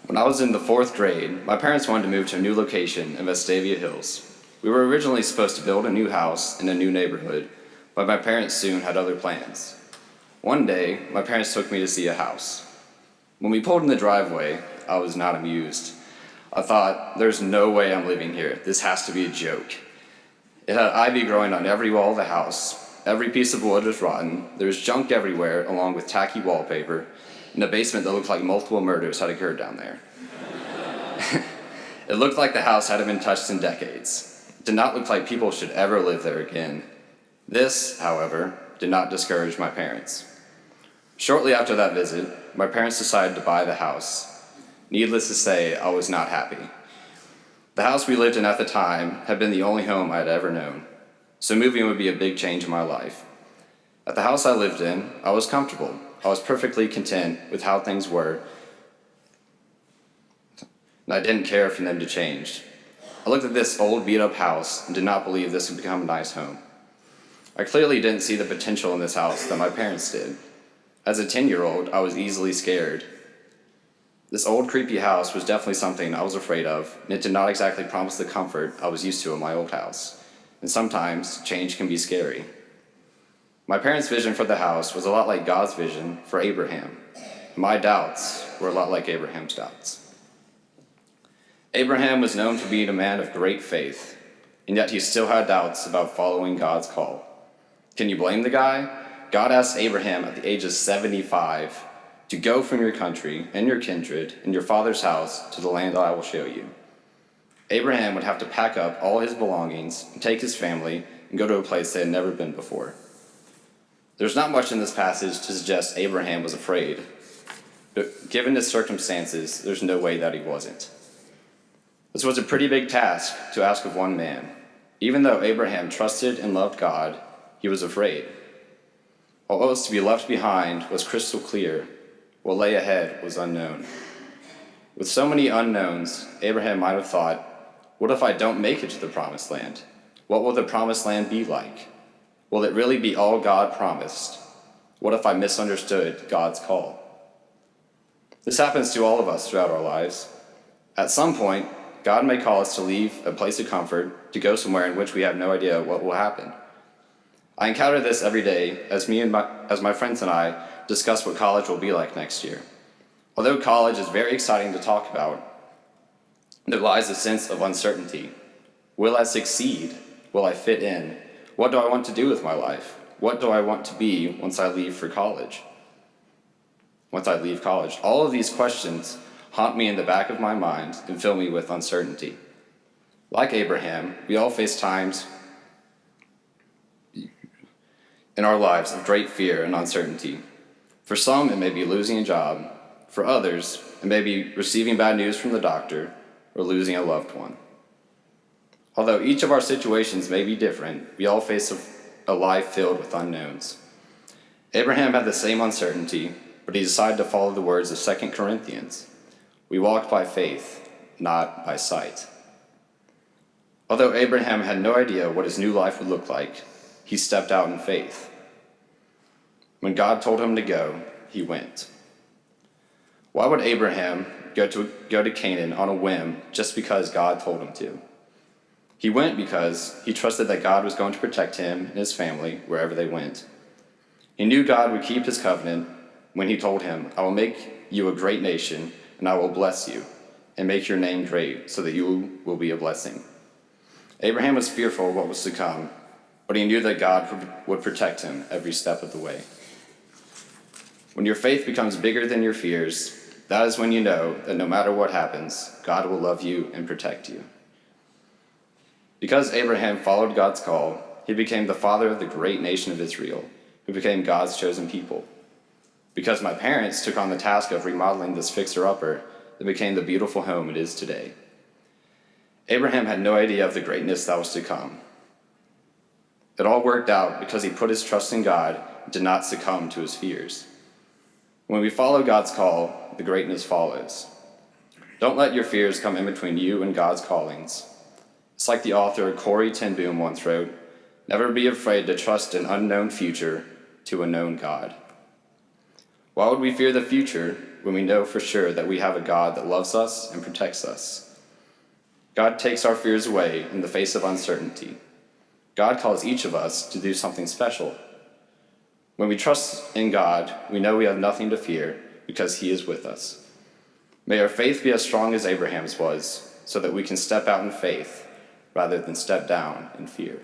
When I was in the 4th grade, my parents wanted to move to a new location in Vestavia Hills. We were originally supposed to build a new house in a new neighborhood, but my parents soon had other plans. One day, my parents took me to see a house. When we pulled in the driveway, I was not amused. I thought, there's no way I'm living here. This has to be a joke. It had ivy growing on every wall of the house. Every piece of wood was rotten. There was junk everywhere, along with tacky wallpaper, in a basement that looked like multiple murders had occurred down there. It looked like the house hadn't been touched in decades. It did not look like people should ever live there again. This, however, did not discourage my parents. Shortly after that visit, my parents decided to buy the house. Needless to say, I was not happy. The house we lived in at the time had been the only home I had ever known, so moving would be a big change in my life. At the house I lived in, I was comfortable. I was perfectly content with how things were, and I didn't care for them to change. I looked at this old beat-up house and did not believe this would become a nice home. I clearly didn't see the potential in this house that my parents did. As a 10-year-old, I was easily scared. This old creepy house was definitely something I was afraid of, and it did not exactly promise the comfort I was used to in my old house. And sometimes, change can be scary. My parents' vision for the house was a lot like God's vision for Abraham. My doubts were a lot like Abraham's doubts. Abraham was known for being a man of great faith, and yet he still had doubts about following God's call. Can you blame the guy? God asked Abraham at the age of 75 to go from your country and your kindred and your father's house to the land that I will show you. Abraham would have to pack up all his belongings and take his family and go to a place they had never been before. There's not much in this passage to suggest Abraham was afraid, but given his circumstances, there's no way that he wasn't. This was a pretty big task to ask of one man. Even though Abraham trusted and loved God, he was afraid. What was to be left behind was crystal clear. What lay ahead was unknown. With so many unknowns, Abraham might have thought, what if I don't make it to the promised land? What will the promised land be like? Will it really be all God promised? What if I misunderstood God's call? This happens to all of us throughout our lives. At some point, God may call us to leave a place of comfort to go somewhere in which we have no idea what will happen. I encounter this every day as my friends and I discuss what college will be like next year. Although college is very exciting to talk about, there lies a sense of uncertainty. Will I succeed? Will I fit in? What do I want to do with my life? What do I want to be once I leave college? All of these questions haunt me in the back of my mind and fill me with uncertainty. Like Abraham, we all face times in our lives of great fear and uncertainty. For some, it may be losing a job. For others, it may be receiving bad news from the doctor or losing a loved one. Although each of our situations may be different, we all face a life filled with unknowns. Abraham had the same uncertainty, but he decided to follow the words of 2 Corinthians. We walk by faith, not by sight. Although Abraham had no idea what his new life would look like, he stepped out in faith. When God told him to go, he went. Why would Abraham go to Canaan on a whim just because God told him to? He went because he trusted that God was going to protect him and his family wherever they went. He knew God would keep his covenant when he told him, I will make you a great nation, and I will bless you, and make your name great, so that you will be a blessing. Abraham was fearful of what was to come, but he knew that God would protect him every step of the way. When your faith becomes bigger than your fears, that is when you know that no matter what happens, God will love you and protect you. Because Abraham followed God's call, he became the father of the great nation of Israel, who became God's chosen people. Because my parents took on the task of remodeling this fixer-upper, it became the beautiful home it is today. Abraham had no idea of the greatness that was to come. It all worked out because he put his trust in God and did not succumb to his fears. When we follow God's call, the greatness follows. Don't let your fears come in between you and God's callings. It's like the author Corrie ten Boom once wrote, never be afraid to trust an unknown future to a known God. Why would we fear the future when we know for sure that we have a God that loves us and protects us? God takes our fears away in the face of uncertainty. God calls each of us to do something special. When we trust in God, we know we have nothing to fear because he is with us. May our faith be as strong as Abraham's was, so that we can step out in faith rather than step down in fear.